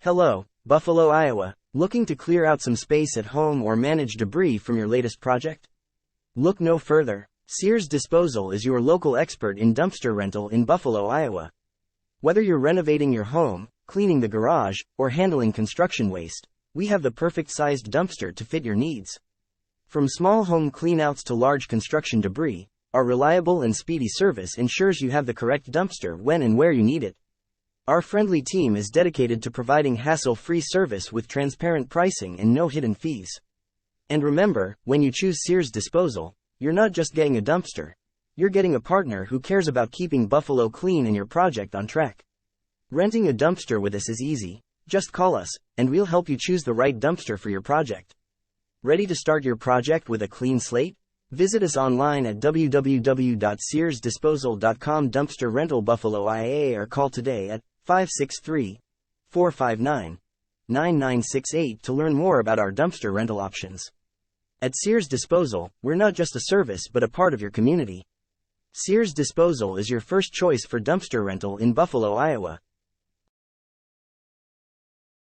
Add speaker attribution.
Speaker 1: Hello, Buffalo, Iowa. Looking to clear out some space at home or manage debris from your latest project? Look no further. Sears Disposal is your local expert in dumpster rental in Buffalo, Iowa. Whether you're renovating your home, cleaning the garage, or handling construction waste, we have the perfect sized dumpster to fit your needs. From small home cleanouts to large construction debris, our reliable and speedy service ensures you have the correct dumpster when and where you need it. Our friendly team is dedicated to providing hassle-free service with transparent pricing and no hidden fees. And remember, when you choose Sears Disposal, you're not just getting a dumpster. You're getting a partner who cares about keeping Buffalo clean and your project on track. Renting a dumpster with us is easy. Just call us, and we'll help you choose the right dumpster for your project. Ready to start your project with a clean slate? Visit us online at www.searsdisposal.com. Dumpster Rental Buffalo, IA, or call today at 563-459-9968 to learn more about our dumpster rental options. At Sears Disposal, we're not just a service but a part of your community. Sears Disposal is your first choice for dumpster rental in Buffalo, Iowa.